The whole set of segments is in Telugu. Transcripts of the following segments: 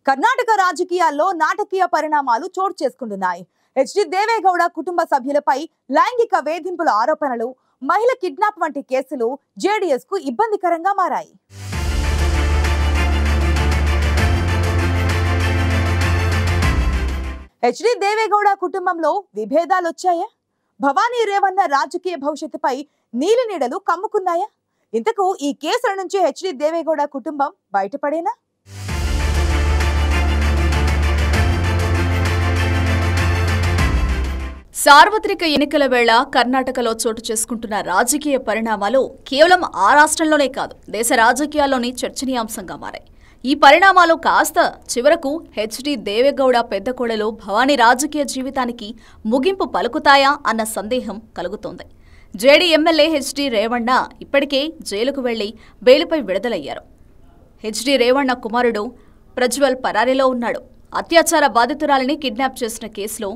కర్ణాటక రాజకీయాల్లో నాటకీయ పరిణామాలు చోటు చేసుకుంటున్నాయి. హెచ్డి దేవేగౌడ కుటుంబ సభ్యులపై లైంగిక వేధింపుల ఆరోపణలు, మహిళ కిడ్నాప్ వంటి కేసులు జేడీఎస్ కు ఇబ్బందికరంగా మారాయి. హెచ్డి దేవేగౌడ కుటుంబంలో విభేదాలు వచ్చాయా? భవానీ రేవన్న రాజకీయ భవిష్యత్తుపై నీలి నీడలు కమ్ముకున్నాయా? ఇంతకు ఈ కేసుల నుంచి హెచ్డి దేవేగౌడ కుటుంబం బయటపడేనా? సార్వత్రిక ఎన్నికల వేళ కర్ణాటకలో చోటు చేసుకుంటున్న రాజకీయ పరిణామాలు కేవలం ఆ రాష్ట్రంలోనే కాదు, దేశ రాజకీయాల్లోని చర్చనీయాంశంగా మారాయి. ఈ పరిణామాలు కాస్త చివరకు హెచ్డి దేవేగౌడ పెద్ద కోడలు భవానీ రాజకీయ జీవితానికి ముగింపు పలుకుతాయా అన్న సందేహం కలుగుతోంది. జేడీ ఎమ్మెల్యే హెచ్డి రేవಣ್ణ ఇప్పటికే జైలుకు వెళ్లి బెయిలుపై విడుదలయ్యారు. హెచ్డి రేవಣ್ణ కుమారుడు ప్రజ్వల్ పరారీలో ఉన్నాడు. అత్యాచార బాధితురాలిని కిడ్నాప్ చేసిన కేసులో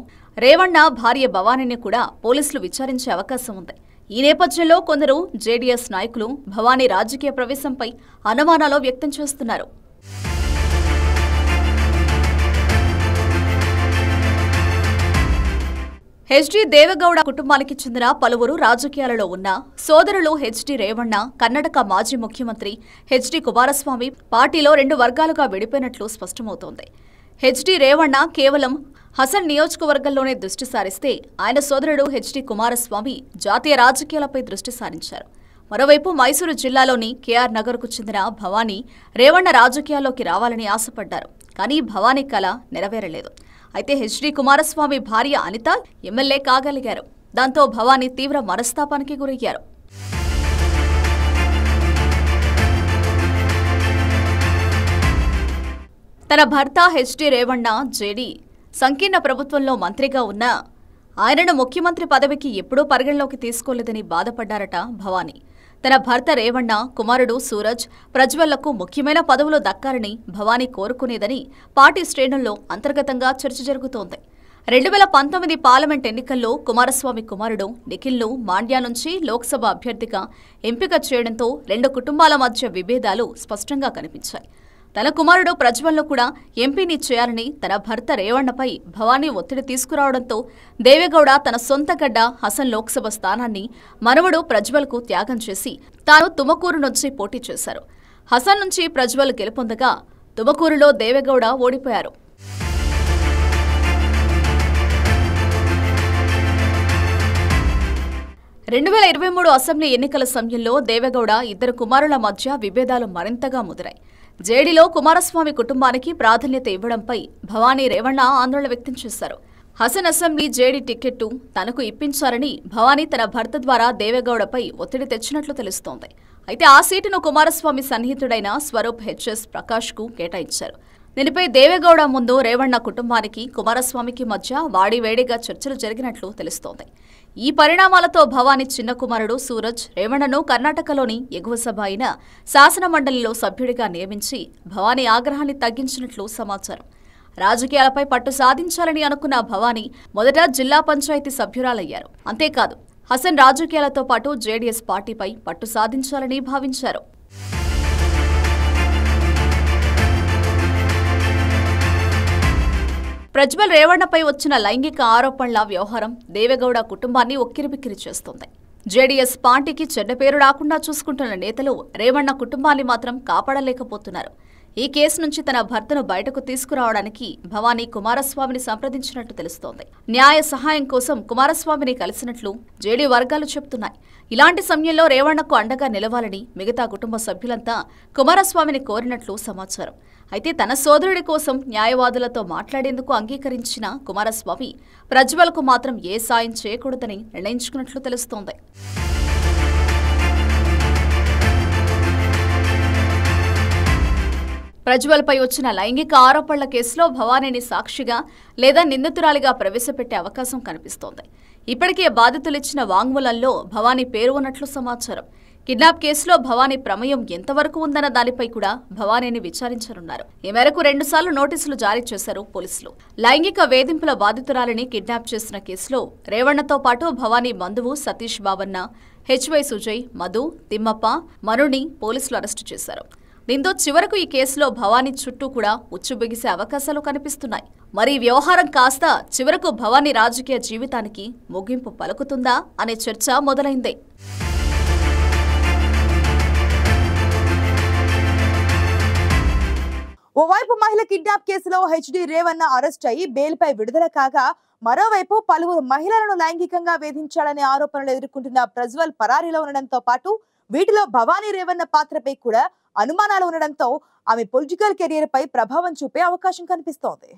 రేవಣ್ణ భార్య భవానీని కూడా పోలీసులు విచారించే అవకాశం ఉంది. ఈ నేపథ్యంలో కొందరు జేడీఎస్ నాయకులు భవానీ రాజకీయ ప్రవేశంపై అనుమానాలు వ్యక్తం చేస్తున్నారు. హెచ్డి దేవేగౌడ కుటుంబానికి చెందిన పలువురు రాజకీయాలలో ఉన్న సోదరులు హెచ్డి రేవಣ್ణ, కర్ణాటక మాజీ ముఖ్యమంత్రి హెచ్డి కుమారస్వామి పార్టీలో 2 వర్గాలుగా విడిపోయినట్లు స్పష్టమవుతోంది. హెచ్డి రేవಣ್ణ కేవలం హసన్ నియోజకవర్గంలోనే దృష్టి సారిస్తే, ఆయన సోదరుడు హెచ్డి కుమారస్వామి జాతీయ రాజకీయాలపై దృష్టి సారించారు. మరోవైపు మైసూరు జిల్లాలోని కేఆర్ నగర్కు చెందిన భవానీ రేవಣ್ణ రాజకీయాల్లోకి రావాలని ఆశపడ్డారు. కానీ భవానీ కల నెరవేరలేదు. అయితే హెచ్డి కుమారస్వామి భార్య అనిత ఎమ్మెల్యే కాగలిగారు. దాంతో భవానీ తీవ్ర మనస్తాపానికి గురయ్యారు. తన భర్త హెచ్డి రేవಣ್ణ జేడీ సంకీర్ణ ప్రభుత్వంలో మంత్రిగా ఉన్నా ఆయనను ముఖ్యమంత్రి పదవికి ఎప్పుడూ పరిగణలోకి తీసుకోలేదని బాధపడ్డారట భవానీ. తన భర్త రేవಣ್ణ, కుమారుడు సూరజ్, ప్రజ్వల్లకు ముఖ్యమైన పదవులు దక్కాలని భవానీ కోరుకునేదని పార్టీ శ్రేణుల్లో అంతర్గతంగా చర్చ జరుగుతోంది. 2019 పార్లమెంట్ ఎన్నికల్లో కుమారస్వామి కుమారుడు నిఖిల్ను మాండ్యా నుంచి లోక్సభ అభ్యర్థిగా ఎంపిక చేయడంతో 2 కుటుంబాల మధ్య విభేదాలు స్పష్టంగా కనిపించాయి. తన కుమారుడు ప్రజ్వల్ను కూడా ఎంపీని చేయాలని తన భర్త రేవಣ್ಣపై భవానీ ఒత్తిడి తీసుకురావడంతో దేవేగౌడ తన సొంత గడ్డ హసన్ లోక్సభ స్థానాన్ని మనవడు ప్రజ్వల్కు త్యాగం చేసి తాను తుమకూరు నుంచి పోటీ చేశారు. హసన్ నుంచి ప్రజ్వల్ గెలుపొందగా తుమకూరులో దేవేగౌడ ఓడిపోయారు. రెండు 2023 అసెంబ్లీ ఎన్నికల సమయంలో దేవేగౌడ ఇద్దరు కుమారుల మధ్య విభేదాలు మరింతగా ముదిరాయి. జేడీలో కుమారస్వామి కుటుంబానికి ప్రాధాన్యత ఇవ్వడంపై భవానీ రేవಣ್ణ ఆందోళన వ్యక్తం చేశారు. హసన్ అసెంబ్లీ జేడీ టికెట్టు తనకు ఇప్పించారని భవానీ తన భర్త ద్వారా దేవేగౌడపై ఒత్తిడి తెచ్చినట్లు తెలుస్తోంది. అయితే ఆ సీటును కుమారస్వామి సన్నిహితుడైన స్వరూప్ హెచ్ఎస్ ప్రకాష్కు కేటాయించారు. దీనిపై దేవేగౌడ ముందు రేవಣ್ణ కుటుంబానికి కుమారస్వామికి మధ్య వాడివేడిగా చర్చలు జరిగినట్లు తెలుస్తోంది. ఈ పరిణామాలతో భవానీ చిన్న కుమారుడు సూరజ్ రేవಣ್ಣను కర్ణాటకలోని ఎగువ సభ అయిన శాసనమండలిలో సభ్యుడిగా నియమించి భవానీ ఆగ్రహాన్ని తగ్గించినట్లు సమాచారం. రాజకీయాలపై పట్టు సాధించాలని అనుకున్న భవానీ మొదట జిల్లా పంచాయతీ సభ్యురాలయ్యారు. అంతేకాదు, హసన్ రాజకీయాలతో పాటు జేడీఎస్ పార్టీపై పట్టు సాధించాలని భావించారు. ప్రజ్వల్ రేవಣ್ಣపై వచ్చిన లైంగిక ఆరోపణల వ్యవహారం దేవేగౌడ కుటుంబాన్ని ఉక్కిరిబిక్కిరి చేస్తోంది. జేడీఎస్ పార్టీకి చెడ్డ పేరు రాకుండా చూసుకుంటున్న నేతలు రేవಣ್ణ కుటుంబాన్ని మాత్రం కాపాడలేకపోతున్నారు. ఈ కేసు నుంచి తన భర్తను బయటకు తీసుకురావడానికి భవానీ కుమారస్వామిని సంప్రదించినట్టు తెలుస్తోంది. న్యాయ సహాయం కోసం కుమారస్వామిని కలిసినట్లు జేడీ వర్గాలు చెబుతున్నాయి. ఇలాంటి సమయంలో రేవಣ್ಣకు అండగా నిలవాలని మిగతా కుటుంబ సభ్యులంతా కుమారస్వామిని కోరినట్లు సమాచారం. అయితే తన సోదరుడి కోసం న్యాయవాదులతో మాట్లాడేందుకు అంగీకరించిన కుమారస్వామి ప్రజ్వల్కు మాత్రం ఏ సాయం చేయకూడదని నిర్ణయించుకున్నట్లు తెలుస్తోంది. ప్రజ్వల్పై వచ్చిన లైంగిక ఆరోపణల కేసులో భవానీని సాక్షిగా లేదా నిందితురాలిగా ప్రవేశపెట్టే అవకాశం కనిపిస్తోంది. ఇప్పటికే బాధితులిచ్చిన వాంగ్మూలంలో భవానీ పేరు ఉన్నట్లు సమాచారం. కిడ్నాప్ కేసులో భవానీ ప్రమేయం ఎంతవరకు ఉందన్న దానిపై కూడా భవానీని విచారించనున్నారు. ఈ మేరకు 2 సార్లు నోటీసులు జారీ చేశారు పోలీసులు. లైంగిక వేధింపుల బాధితురాలిని కిడ్నాప్ చేసిన కేసులో రేవಣ್ಣతో పాటు భవానీ బంధువు సతీష్ బాబన్న, హెచ్వై సుజయ్, మధు, తిమ్మప్ప, మనుని పోలీసులు అరెస్టు చేశారు. దీంతో చివరకు ఈ కేసులో భవానీ చుట్టూ కూడా ఉచ్చు బిగిసే అవకాశాలు కనిపిస్తున్నాయి. మరి ఈ వ్యవహారం కాస్త చివరకు భవానీ రాజకీయ జీవితానికి ముగింపు పలుకుతుందా అనే చర్చ మొదలైంది. ఓవైపు మహిళ కిడ్నాప్ కేసులో హెచ్డి రేవన్న అరెస్ట్ అయి బెయిల్పై విడుదల కాగా, మరోవైపు పలువురు మహిళలను లైంగికంగా వేధించాలనే ఆరోపణలు ఎదుర్కొంటున్న ప్రజ్వల్ పరారీలో ఉండడంతో పాటు వీటిలో భవానీ రేవన్న పాత్రపై కూడా అనుమానాలు ఉండడంతో ఆమె పొలిటికల్ కెరీర్ పై ప్రభావం చూపే అవకాశం కనిపిస్తోంది.